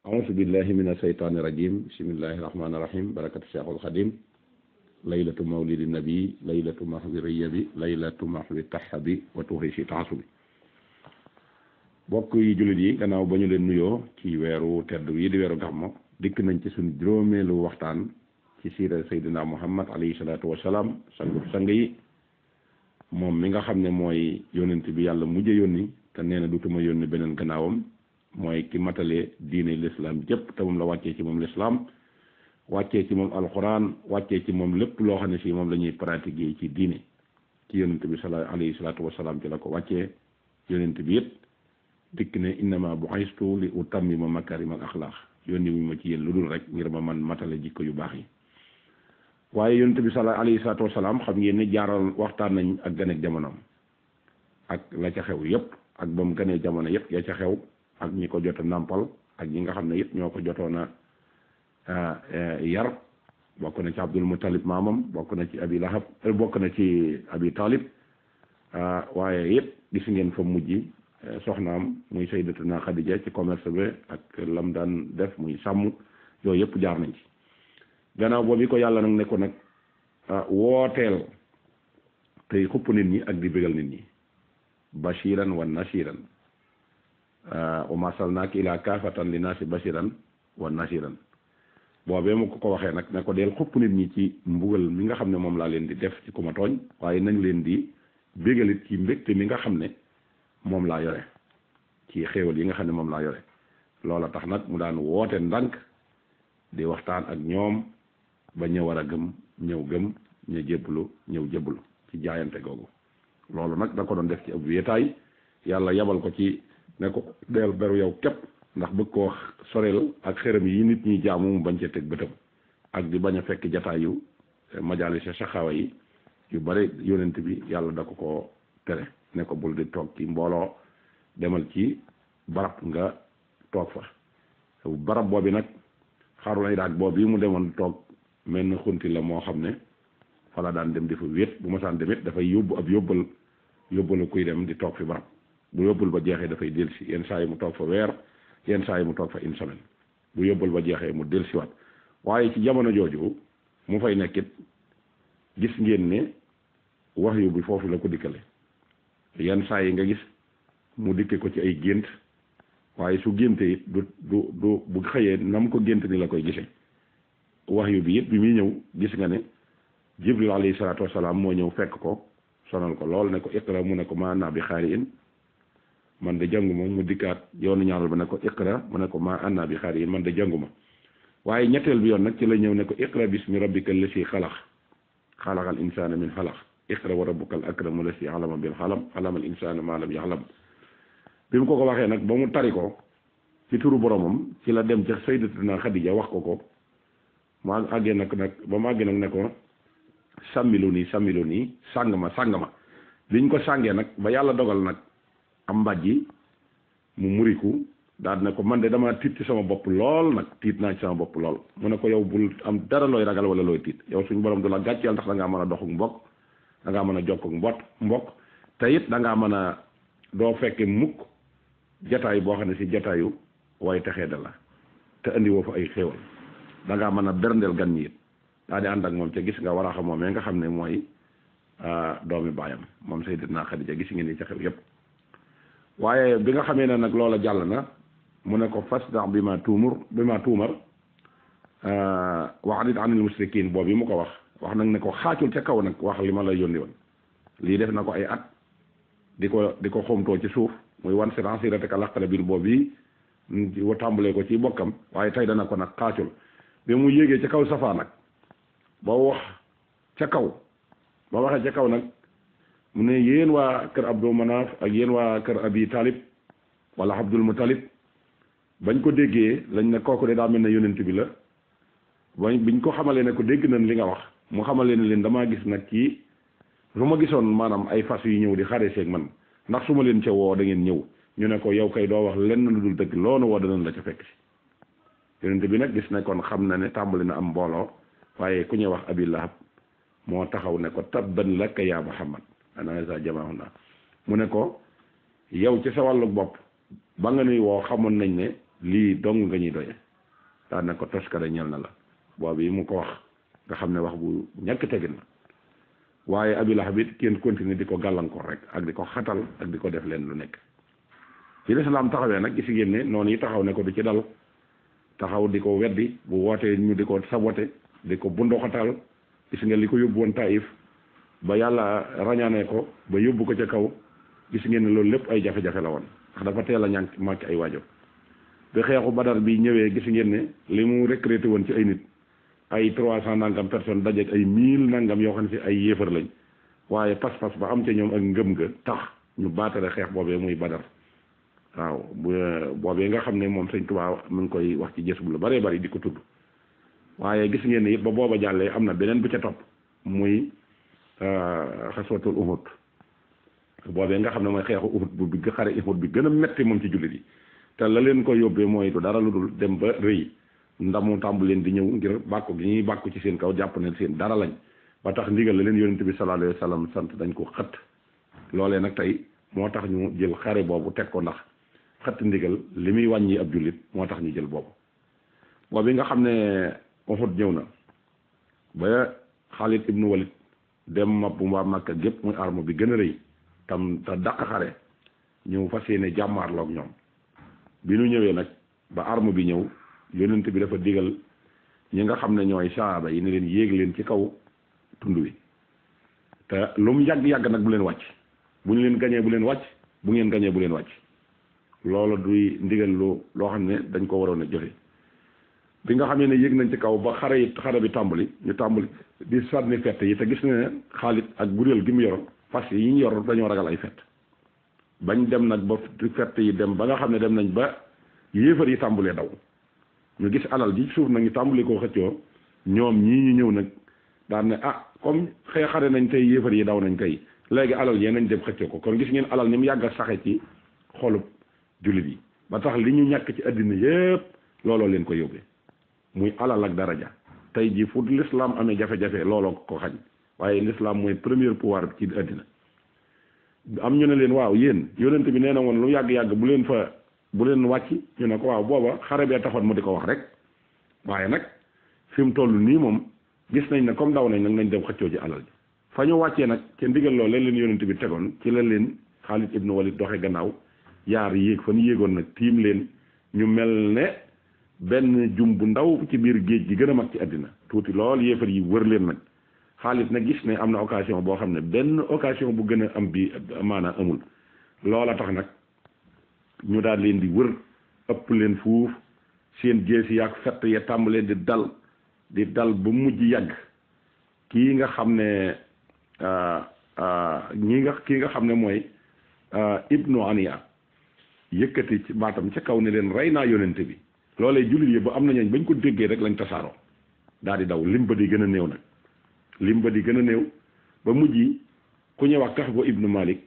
أعوذ بالله من الشيطان الرجيم بسم الله الرحمن الرحيم بركة الشيخ الخديم ليلة مولد النبي ليلة محو الريب ليلة محو التحب وتوحيش تعصب bokk yi jullit yi gannaaw ba ñu leen nuyoo ci weeru tedd yi di weeru gàmmu dikk nañ ci suñu juróomeelu waxtaan ci siira Seydina Muhammad alayhi salaatu wasalaam sangu sang yi moom mi nga xam ne mooy yónent bi yàlla mujje yónni te nee na dutuma yónni beneen gannaawam mooy ki matale diine l'islam jëpp te moom la wàccee ci moom l'islam wàccee ci moom alxuraan wàccee ci moom lépp loo xam ne si moom la ñuy pratiquer ci diine ci yónent bi alayhi salaatu wasalaam ci la ko wàccee yónent bi yëpp dikk ne innama bu'istu li utammima makarimal axlaaq yónni wuñ ma ci yéen lu dul rek ngir ma man matale jikko yu baax yi waaye yónent bi alayhi salaatu wasalaam xam ngeen ne jaaral waxtaan nañ ak ganeek jamonoom ak la ca xew yëpp ak ba mu ganee jamono yëpp ya ca xew ak ñi ko jot a nàmpal ak ñi nga xam ne yëpp ñoo ko jotoon a yar bokk na ci Abdul Muttalib maamam bokk na ci Abi Lahab bokk na ci Abi Talib waaye yëpp gis ngeen fa mujj soxnaam muy Sayyidatuna Xadija ci commerce bi ak lam daan def muy sàmm yooyu yëpp jaar nañ ci gannaaw boobu ko yàlla nag ne ko nag wooteel tey xupp nit ñi ak di bégal nit ñi bashiran wa nashiran wa ma arsalnaaka ilaa kaafatan linnaasi bashiran wa nashiran boobee mu ko waxee nag ne ko deel xupp nit ñi ci mbugal mi nga xam ne moom laa leen di def ci ku ma tooñ waaye nañ leen di bégalit ci mbégte mi nga xam ne moom laa yore ci xéewal yi nga xam ne moom laa yore loola tax nag mu daan woote ndànk di waxtaan ak ñoom ba ñëw war a gëm ñëw gëm ñu jébbalu ñëw jébbalu ci jaayante googu loolu nag da ko doon def ci ab wéetaay yàlla yabal ko ci ne ko deel beru yow képp ndax bëgg koo soreel ak xërëm yi nit ñi jaamu mu bañ cee teg bëtam ak di bañ a fekk jataayu majalis saxaawa yi yu bari yonent bi yàlla da ko tere ne ko bul di toog ci mbooloo demal ci barab nga toog fa barab boobi nag xaarul ay daak boobu yi mu demoon toog mel na xunti la moo xam ne fa la daan dem di fa wéet bu ma saan demit dafay yóbbu ab yóbbalu kuy dem di toog fi barab bu yóbbul ba jeexee dafay dellusi yenn saa yi mu toog fa weer yenn saa yi mu toog fa une semaine bu yóbbul ba jeexee mu dellusiwaat waaye ci jamono jooju mu fay nekkit gis ngeen ne wax yu bi foofu la ko dikkale yenn saa yi nga gis mu dikke ko ci ay gént waaye su génte it du bu xëyee nam ko gént ni la koy gisee wax yu bi it bi muy ñëw gis nga ne Jibril alayhi salaatu wasalaam moo ñëw fekk ko sonal ko lool ne ko iqra mu ne ko maa ana bi xaari'in man de jànguma mu dikkaat yoonu ñaaral ba ne ko iqra mu ne ko maa ana bi xaari'in man de jànguma waaye ñetteel bi yoon nag ci la ñëw ne ko iqra bismi rabbika allasi xalaqal insaana min xalaq iqra wa rabbukal akram allasi allama bil qalam allamal insaana maa lam yaxlam bi mu ko waxee nag ba mu tari ko ci turu boromam ci la dem ca Sayyidatuna Xadija wax ko mu àggee nag ba mu àggee nag ne ko sàmmilu nii sàng ma biñ ko sàngee nag ba yàlla dogal nag am mbàjji mu muriku daal ne ko man de dama tiit ci sama bopp lool nag tiit naa ci sama bopp lool mu ne ko yow bul am dara looy ragal wala looy tiit yow suñu borom du la gàcceel ndax da ngaa mën a doxuk mbokk da ngaa mën a jokkuk mbokk te it da ngaa mën a doo fekke mukk jataay boo xam ne si jataayu waaye texee da la te andi woo fa ay xéewal da ngaa mën a berndeel gan ñi it daa di ànd ak moom ca gis nga war a xam moom nga xam ne mooy doomi baayam moom Sayyidatuna Xadija gis ngeen ni ca xew yépp waaye bi nga xamee ne nag loola jàll na mu ne ko fasda bi ma tuumar wa'rid anil mushrikiin boobu yi mu ko wax nag ne ko xaacul ca kaw nag wax li ma la yónni woon lii def na ko ay at di ko xomtoo ci suuf muy wan siratika laqrabiin boobu yi wa tàmbalee ko ci bokkam waaye tey dana ko nag xaacul bi mu yéegee ca kaw safaa nag ba wax ca kaw ba waxee ca kaw nag mu ne yéen waa kër Abdou Manaf ak yéen waa kër Abi Talib wala Abdul Muttalib bañ ko déggee lañ ne kooku de daa mel ne yonent bi la biñ ko xamalee ne ko dégg nañ li nga wax mu xamalee ne leen damaa gis nag ci su ma gisoon maanaam ay fas yu ñëw di xare seeg man ndax su ma leen ca woo da ngeen ñëw ñu ne ko yow kay doo wax lenn lu dul dëgg loonu woo danañ la ca fekk si yonent bi nag gis ne kon xam na ne tàmbali na am mbooloo waaye ku ñuy wax Abi Lahab moo taxaw ne ko tabban laka ya Muhammad ana sa jamaahuna mu ne ko yow ci sa wàllu bopp ba nga nuy woo xamoon nañ ne lii dong nga ñuy doye daan na ko toskare ñel na la boobu yi mu ko wax nga xam ne wax bu ñàkk tegin la waaye Abi Lahab it kenn continuer di ko gàllankoor rek ak di ko xatal ak di ko def leen lu nekk ci lislaam taxawee nag gis ngeen ne noonu yi taxaw ne ko du ci dal taxaw di ko weddi bu wootee ñu di ko sabote di ko bundoxatal gis nga li ko yóbbu woon Taïf ba yàlla rañaanee ko ba yóbbu ko ca kaw gis ngeen ne loolu lépp ay jafe-jafe la woon ndax dafa teel a ñànk màkk ay waajur bi xeexu Badar bi ñëwee gis ngeen ne li mu recruté woon ci ay nit ay 300 nangam personnes dajeeg ay 1000 nangam yoo xam ne si ay yéefar lañ waaye pas-pas ba am ca ñoom ak ngëm nga tax ñu baatale xeex boobee muy Badar waaw boobee nga xam ne moom Sëñ Tuubaa mu ngi koy wax ci gës bu lu bëree bëri di ko tudd waaye gis ngeen ne it ba booba jàllee am na beneen bu ca topp muy xaswatul Uhud boobee nga xam ne mooy xeexu Uhud bu bi xare Uhud bi gën a metti moom ci jullit yi te la leen ko yóbbee mooy du dara lu dul dem ba rëy ndamu tàmbu leen di ñëw ngir bàkku gi ñuy bàkku ci seen kaw jàpp ne seen dara lañ ba tax ndigal la leen yonent bi sallallahu alayhi wa sallam sant dañ ko xët loolee nag tey moo tax ñu jël xare boobu teg ko ndax xët ndigal li muy wàññi ab jullit moo tax ñu jël boobu boobu nga xam ne Uhud ñëw na ba Xaalid ibnu Walid dem mab bu waa Makka gépp muy arme bi gën a rëy tam te dàq xare ñëw fas yéene jàmmaarloog ñoom bi nu ñëwee nag ba arme bi ñëw yonent bi dafa digal ñi nga xam ne ñooy saaba yi ne leen yéeg leen ci kaw tund wi te lu mu yàgg-yàgg nag bu leen wàcc bu ñu leen gañee bu leen wàcc bu ngeen gañee bu leen wàcc loolu duy ndigal loo xam ne dañ ko waroon a jëfe bi nga xamee ne yéeg nañ ci kaw ba xare bi tàmbali ñu tàmbali di sànni fett yi te gis na ne Xaalid ak buréel gi mu yor fas yi ñu yor dañoo ragal ay fett bañ dem nag ba fett yi dem ba nga xam ne dem nañ ba yéefar yi tàmbalee daw ñu gis alal ji suuf nag ñu tàmbali koo xëccoo ñoom ñii ñu ñëw nag daan ne comme xare nañ tey yéefar yi daw nañ tey léegi alal yee nañ dem xëccoo ko kon gis ngeen alal ni mu yàgg a saxe ci xolub jullit yi ba tax li ñu ñàkk ci àddina yépp looloo leen ko yóbbee muy alal ak daraja tey ji fu l'islam amee jafe-jafe looloo ko xañ waaye l'islam mooy premier pouvoir ci àddina am ñu ne leen waaw yéen yonent bi nee na woon lu yàgg-yàgg bu leen wàcc ñu ne ko waaw booba xare bee taxoon mu di ko wax rek waaye nag fi mu toll nii moom gis nañ ne comme daw nañ nag nañ dem xëccoo ji alal ji fa ñu wàccee nag ca ndigal loolu leen yonent bi tegoon ci la leen Xaalid ibnu Walid doxe gannaaw yaar yéeg fa ñu yéegoon nag tiim leen ñu mel ne benn jum bu ndaw ci biir géej gi gën a mag ci àddina tuuti lool yéefar yi wër leen nag Xaalid nag gis ne am na occasion boo xam ne benn occasion bu gën a am bi maanaam amul loola tax nag ñu daal leen di wër ëpp leen fuuf seen jeesi yaak fett ya tàmbalee di dal ba mujj yàgg kii nga xam ne kii nga xam ne mooy Ibnu Aniya yëkkati ci baatam ca kaw ne leen rey naa yonente bi loolee jullit yi ba am na ñooñ bañ ko déggee rek lañ tasaaroo daal di daw lim ba di gën a néew nag lim ba di gën a néew ba mujj ku ñuy wax Kaxbu ibnu Malik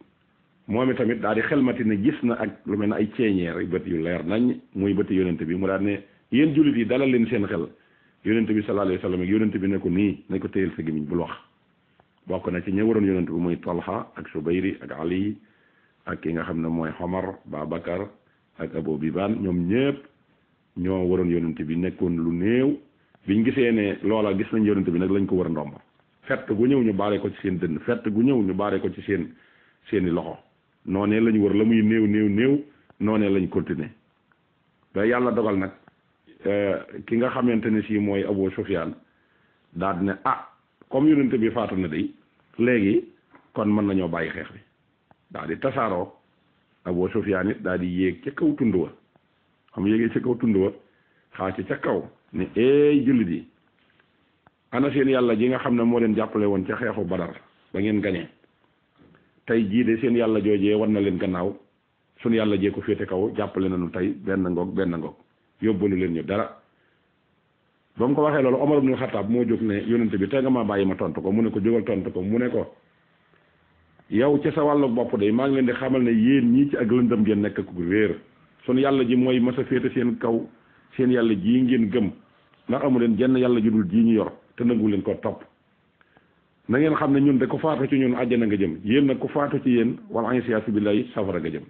moom tamit daal di xelmati ne gis na ak lu mel ne ay ceeñeer bët yu leer nañ muy bëti yonente bi mu daal ne yéen jullit yi dalal leen seen xel yonente bi sallallahu alayhi wa sallam ak yonente bi ne ko nii nañ ko téyel sa gémmiñ bul wax bokk na ci ñi waroon yonente bi muy Talha ak Subayri ak Ali ak ki nga xam ne mooy Omar Babakar ak Abu Bibaan ñoom ñëpp ñoo waroon yonente bi nekkoon lu néew biñ gisee ne loola gis nañ yonente bi nag lañ ko war a ndomba fett gu ñëw ñu baare ko ci seen dënn fett gu ñëw ñu baare ko ci seeni loxo noonee lañu wër la muy néew noonee lañ continuer ba yàlla dogal nag ki nga xamante ne si mooy Abu Sufyaan daal di ne comme yonente bi faatu na day léegi kon mën nañoo bàyyi xeex bi daal di tasaaroo Abu Sufyaan it daal di yéeg ca kaw tund wa xam yéegee ca kaw tund wa xaa ci ca kaw ne jullit yi ana seen yàlla ji nga xam ne moo leen jàppale woon ca xeexu Badar ba ngeen gañee tey jii de seen yàlla joojee war na leen gannaaw suñu yàlla jee ko féete kaw jàppale nañu tey benn ngoog yóbbalu leen ñu dara ba mu ko waxee loolu Omar ibn Khattab moo jóg ne yonente bi tey nga maa bàyyi ma tontu ko mu ne ko jógal tontu ko mu ne ko yow ci sa wàllu bopp de maa ngi leen di xamal ne yéen ñii ci ak lëndëm ngeen nekk ku réer suñu yàlla ji mooy masa féete seen kaw seen yàlla jii ngeen gëm ndax amu leen jenn yàlla ju dul ji ñu yor te nangu leen ko topp na ngeen xam ne ñun de ku faatu ci ñun àjjana nga jëm yéen nag ku faatu ci yéen wala ansiyaasu billahi safara nga jëm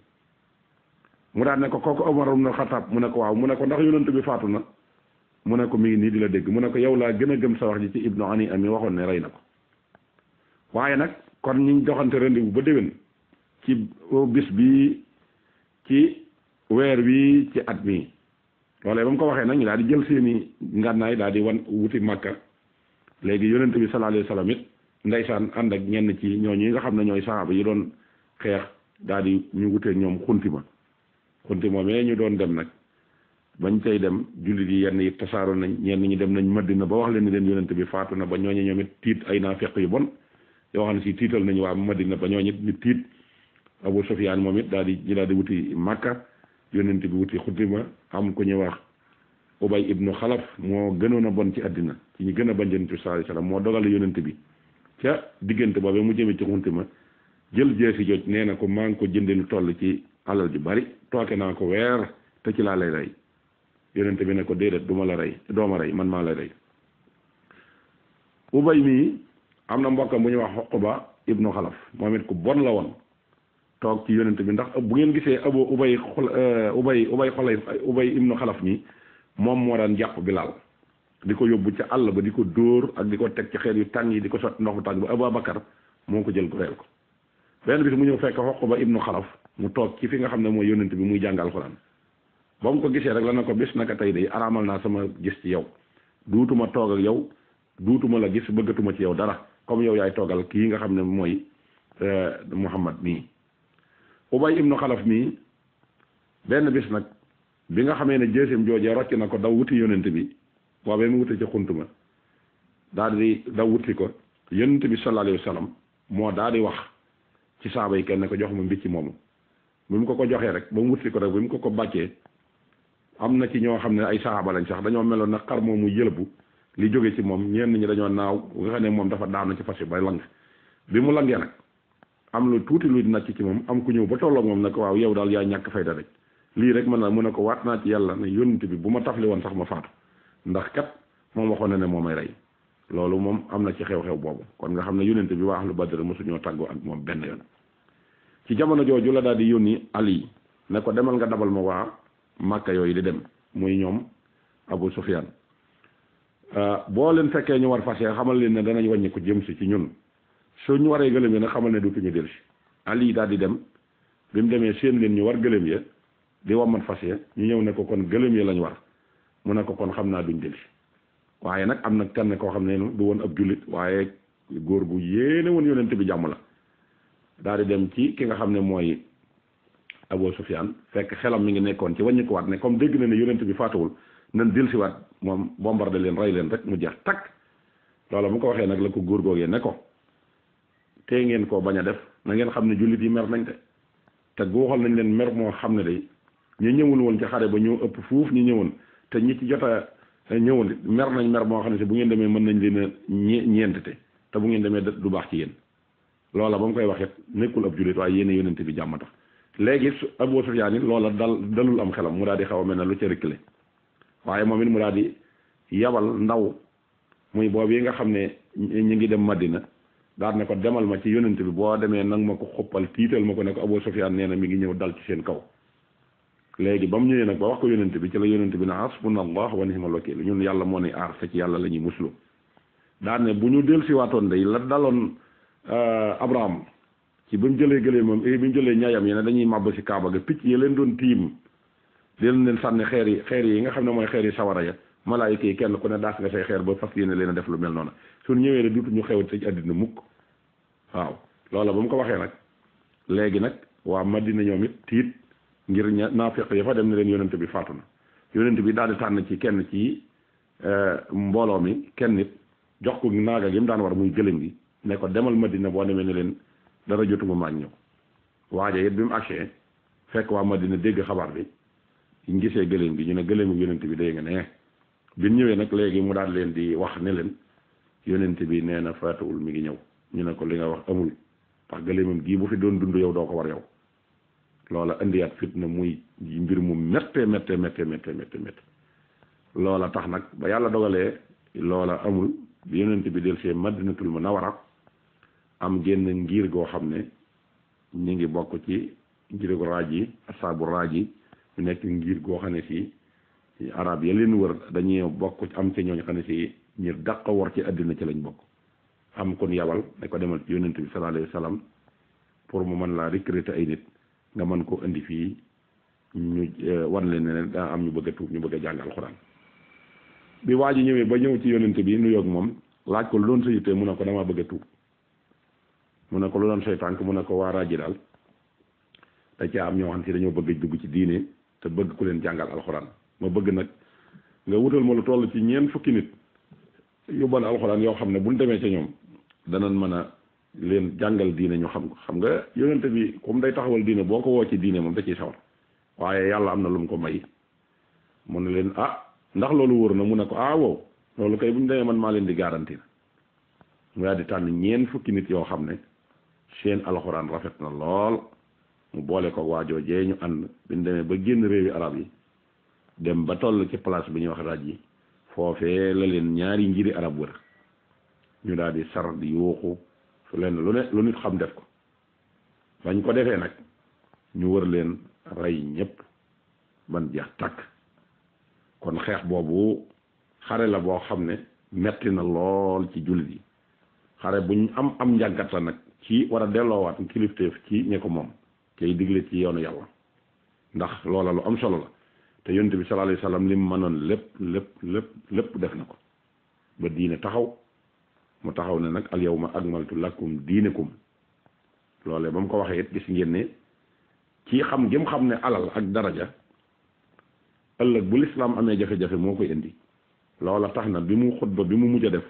mu daan ne ko kooku Omar ibn Khattab mu ne ko waaw mu ne ko ndax yonent bi faatu na mu ne ko mi ngi nii di la dégg mu ne ko yow laa gën a gëm sa wax ji ci ibnu ani ami waxoon ne rey na ko waaye nag kon ñu doxante rendez-vous ba déwén ci bis bi ci weer wi ci at mi loolee ba mu ko waxee nag ñu daal di jël seeni ngànnaay daal di wan wuti Makka léegi yonent bi sallallahu alayhi wa sallam it ndeysaan ànd ak ñenn ci ñooñu yi nga xam ne ñooy saxaaba yi doon xeex daal di ñu wutee ñoom xunti ma mais ñu doon dem nag bañ cay dem jullit yi yenn yi tasaaro nañ ñenn ñi dem nañ Madina ba wax leen ni leen yonent bi faatu na ba ñooñu ñoom it tiit ay naafeq yu bon yoo xam ne si tiital nañu waa Madina ba ñooñu it ñu tiit Abu Sufyaan moom it daal di wuti Makka yonent bi wuti xuntima am ku ñuy wax Ubay ibnu Xalaf moo gënoon a bon ci àddina ci ñu gën a bañ yonent bi sallallahu alayhi wasallam moo dogale yonent bi ca diggante boobu mu jëmee ci xuntima jël jeesi joj nee na ko maa ngi ko jënde lu toll ci alal ji bari tooke naa ko weer te ci laa lay rey yonent bi ne ko déedéet du ma la rey dooma rey man maa lay rey Ubay mii am na mbokkam bu ñuy wax Uqba ibnu Xalaf moom it ku bon la woon toog ci yonent bi ndax bu ngeen gisee Ubay ibnu Xalaf mi moom moo daan jàpp Bilaal di ko yóbbu ca àll ba di ko dóor ak di ko teg ci xeer yu tàng yi di ko sotti ndox bu tàng ba Abubakar moo ko jël ko reel ko benn bis mu ñëw fekk Uqba ibnu Xalaf mu toog ci fi nga xam ne mooy yonent bi muy jàng alxuraan ba mu ko gisee rek la na ko bis naka tey day araamal naa sama gis ci yow duutuma toog ak yow duutuma la gis bëggatuma ci yow dara comme yow yaay toogal kii nga xam ne mooy Muhammad nii Ubay ibnu Xalaf mii benn bis nag bi nga xamee ne jësim joojee rocc na ko daw wuti yonent bi boobee mu wuti ci xuntuma daal di daw wuti ko yonent bi sallallahu alayhi wa sallam moo daal di wax ci saaba yi kenn ko jox ma mbicc moomu bi mu ko joxee rek ba mu wuti ko rek bi mu ko bàccee am na ci ñoo xam ne ay saaba lañ sax dañoo meloon nag xar moomu yëlbu li jóge ci moom ñenn ñi dañoo naaw nga xam ne moom dafa daanu ci fas yi bay lang bi mu langee nag am lu tuuti lu nacc ci moom am ku ñëw ba tolloog moom ne ko waaw yow daal yaa ñàkk fayda rek lii rek mën na mu ne ko waat naa ci yàlla ne yonent bi bu ma tafli woon sax ma faatu ndax kat moom waxoon na ne moo may rey loolu moom am na ci xew-xew boobu kon nga xam ne yonent bi waa ahlu Badr mosuñoo tàggoo ak moom benn yoon ci jamono jooju la daal di yónni Ali ne ko demal nga dabal ma waa Makka yooyu di dem muy ñoom Abu Sufyaan boo leen fekkee ñu war fas yéene xamal leen ne danañ wàññi ko jëm si ci ñun suñu waree gëlëm yi nag xamal ne duutuñu dellu si Ali daal di dem bi mu demee seen leen ñu war gëlëm ya di wammat fas ya ñu ñëw ne ko kon gëlëm ya lañ war mu ne ko kon xam naa duñ dellu si waaye nag am na kenn koo xam ne du woon ab jullit waaye góor gu yéene woon yonent bi jàmm la daal di dem ci ki nga xam ne mooy Abu Sufyaan fekk xelam mi ngi nekkoon ci wàññi ko waat ne comme dégg na ne yonent bi faatuwul nan dil si waat moom bombardé leen rey leen rek mu jeex takk loola mu ko waxee nag la ko góor googee ne ko tey ngeen koo bañ a def na ngeen xam ne jullit yi mer nañ te guuxal nañ leen mer moo xam ne day ñu ñëwul woon ci xare ba ñoo ëpp fuuf ñu ñëwoon te ñi ci jot a ñëwoon mer nañ mer moo xam ne si bu ngeen demee mën nañ leen a ñeentete te bu ngeen demee du baax ci yéen loola ba mu koy waxee nekkul ab jullit waaye yéen yonent bi jàmm tax léegi Abu Sufyaan it loola dalul am xelam mu daal di xaw a mel ne lu ca rëkkale waaye moom it mu daal di yabal ndaw muy boobu yi nga xam ne ñu ngi dem Madina daal ne ko demal ma ci yonent bi boo demee nag ma ko xuppal tiital ma ko ne ko Abu Sufyaan nee na mi ngi ñëw dal ci seen kaw léegi ba mu ñëwee nag ba wax ko yonent bi ci la yonent bi ne hasbunallah wa ni'mal wakiil ñun yàlla moo ne aar te ci yàlla la ñuy muslu daal ne bu ñu del si waatoon day la daloon Abraham ci bi mu jëlee gëlee moom bi mu jëlee ñaayam yi ne dañuy màbb si Kaaba ga picc yi leen doon tiim leen sànni xeer yi nga xam ne mooy xeer yi sawara ya malaayika yi kenn ku ne daas nga say xeer ba fas yéene leen a def lu mel noonu suñ ñëwee ne duutu ñu xewat ci àddina mukk waaw loola ba mu ko waxee nag léegi nag waa Madina ñoom it tiit ngir naafiq ya fa dem ne leen yonent bi faatu na yonent bi daal di tànn ci kenn ci mbooloo mi kenn nit jox ko naaga gi mu daan war muy gëlëm gi ne ko demal Madina boo demee ne leen dara jotuma maag ñëw waaja it bi mu agsee fekk waa Madina dégg xabaar bi ñu gisee gëléem gi ñu ne gëléemu yonent bi day nga ne bi ñëwee nag léegi mu daal leen di wax ne leen yonent bi nee na faatuwul mi ngi ñëw ñu ne ko li nga wax amul ndax gëléemam gii bu fi doon dund yow doo ko war yow loola indiyaat fitna muy mbir mu méttee loola tax nag ba yàlla dogalee loola amul bi yonent bi del see Madinatul Munawwara am génn ngir goo xam ne ñu ngi bokk ci ngir raaj yi asaabu raaj yi ñu nekk ngir goo xam ne si arab ya leen wër dañuy bokk am ci ñooñu xam ne si ñi dàq war ci àddina ci lañ bokk am kon yabal ne ko demal ci yonent bi sallallahu alayhi wa sallam pour mu mën laa recruter ay nit nga mën koo indi fii ñu wan leen ne daa am ñu bëgg a tuub ñu bëgg a jàng alxuraan bi waa ji ñëwee ba ñëw ci yonent bi nuyoo ak moom laaj ko lu doon sa yitte mu ne ko damaa bëgg a tuub mu ne ko lu doon say tànk mu ne ko waa raji daal da caa am ñoo xam si dañoo bëgg dugg ci diine te bëgg ku leen jàngal alxuraan ma bëgg nag nga wutal ma lu toll ci ñeent fukki nit yóbbal alxuraan yoo xam ne buñ demee ca ñoom danañ mën a leen jàngal diine ñu xam ko xam nga yonent bi comme day taxawal diine boo ko woo ci diine moom da ciy sawar waaye yàlla am na lu mu ko may mu ne leen ndax loolu wóor na mu ne ko wow loolu kay bu ñu demee man maa leen di garantir mu daal di tànn ñeent fukki nit yoo xam ne seen alxuraan rafet na lool mu boole ko waajoo jee ñu ànd bi ñu demee ba génn réewi arab yi dem ba toll ci place bi ñuy wax raj yi foofee la leen ñaari ngiri arab wër ñu daal di sar di yuuxu su leen lu nit xam def ko bañ ko defee nag ñu wër leen rey ñëpp ban jeex tàkk kon xeex boobu xare la boo xam ne metti na lool ci jullit yi xare buñ am njàngat la nag ci war a delloowaat kilifteef ci ñi ko moom kay digle ci yoonu yàlla ndax loola lu am solo la te yonent bi sallallahu alayhi wasallam li mu mënoon lépp def na ko ba diine taxaw mu taxaw ne nag al yawma akmaltu lakum diinakum loolee ba mu ko waxee it gis ngeen ne ci xam gëm xam ne alal ak daraja ëllëg bu lislaam amee jafe-jafe moo koy indi loola tax na bi mu xutba bi mu mujj a def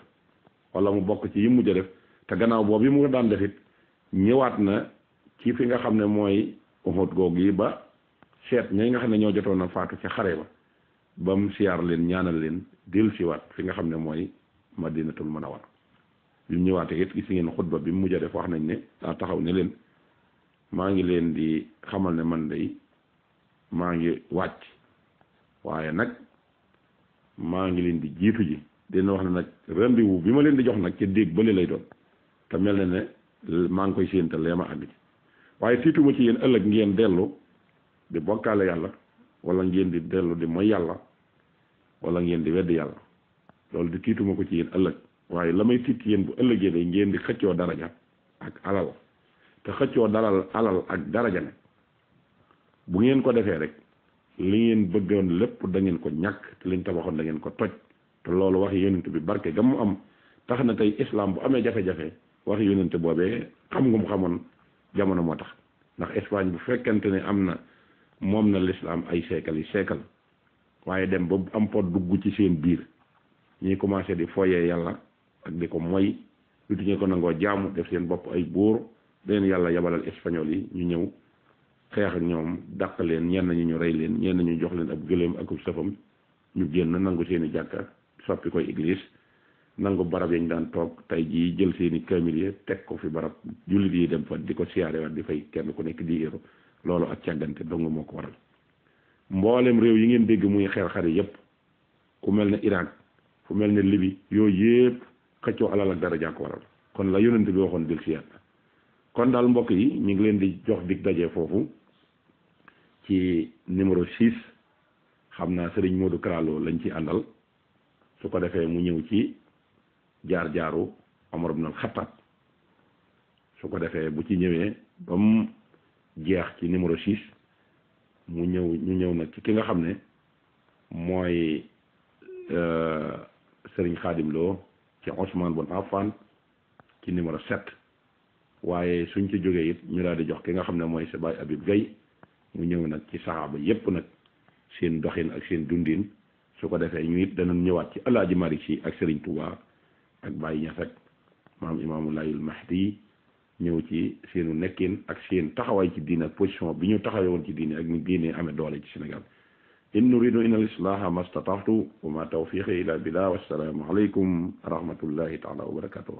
wala mu bokk ci yi mujj a def te gannaaw boobu yi mu daan def it ñëwaat na ci fi nga xam ne mooy Uhud googu yi ba seet ñi nga xam ne ñoo jotoon a faatu ci xare ba mu siyaar leen ñaanal leen dellu siwaat fi nga xam ne mooy Madinatul Munawwara bi mu ñëwaatee it gis ngeen xutba bi mu mujj a def wax nañ ne daa taxaw ne leen maa ngi leen di xamal ne man day maa ngi wàcc waaye nag maa ngi leen di jiitu ji dina wax ne nag rendez-vous bi ma leen di jox nag ci déeg bële lay doon te mel na ne maa ngi koy séental lee ma àgg ci waaye tiituma ci yéen ëllëg ngeen dellu di bokkaale yàlla wala ngeen di dellu di mooy yàlla wala ngeen di weddi yàlla loolu di tiituma ko ci yéen ëllëg waaye la may tiit yéen bu ëllëgee day ngeen di xëccoo daraja ak alal te xëccoo alal ak daraja ne bu ngeen ko defee rek li ngeen bëggoon lépp da ngeen ko ñàkk te liñ tabaxoon da ngeen ko toj te loolu waxi yonent bi barke gam mu am tax na tey islam bu amee jafe-jafe waxi yonent boobee xam nga mu xamoon jamono moo tax ndax Espagne bu fekkente ne am na moom na l'islam ay siècle yi siècle waaye dem ba am pot dugg ci seen biir ñuy commencé di foyee yàlla ak di ko moy lutuñu ko nangoo jaamu def seen bopp ay buur leen yàlla yabalal espagnol yi ñu ñëw xeex ak ñoom dàq leen ñenn ñu rey leen ñenn ñu jox leen ab gëléem ak sëfam ñu génn nangu seeni jàkka soppi koy église nangu barab yañ daan toog tey jii jël seeni kaamil yi teg ko fi barab jullit yi dem fa di ko siyaare waat di fay kenn ku nekk 10 euros loolu ak càggante dong moo ko waral mboolem réew yi ngeen dégg muy xeer xare yépp ku mel ne Irak fu mel ne Libye yooyu yépp xëccoo alal ak dara ko waral kon la yonent bi waxoon dil siyaat kon daal mbokk yi ñu ngi leen di jox dig daje foofu ci numéro 6 xam naa Serigne Modou Kralo lañ ci àndal su ko defee mu ñëw ci jaar-jaaru Omar ibn al-Khattab su ko defee bu ci ñëwee ba mu jeex ci numéro 6 ñu ñëw nag ci ki nga xam ne mooy Serigne Khadim Lo ci Ousmane Bon Affan ci numéro 7 waaye suñ ci jógee it ñu daal di jox ki nga xam ne mooy sa baay Habib Gaye mu ñëw nag ci saxaaba yépp nag seen doxin ak seen dundin su ko defee ñu it danañ ñëwaat ci Alaaji Malick Sy ak Serigne Touba ak Baye Niass ak maam Imaamu Layul Mahdi ñëw ci seenu nekkin ak seen taxawaay ci diine ak position bi ñu taxawee woon ci diine ak ni diine amee doole ci Sénégal in nuridu illa al-islaha ma stata'tu wa ma tawfiqi illa billah wassalaamu alaykum wa rahmatullahi taala wa barakatuh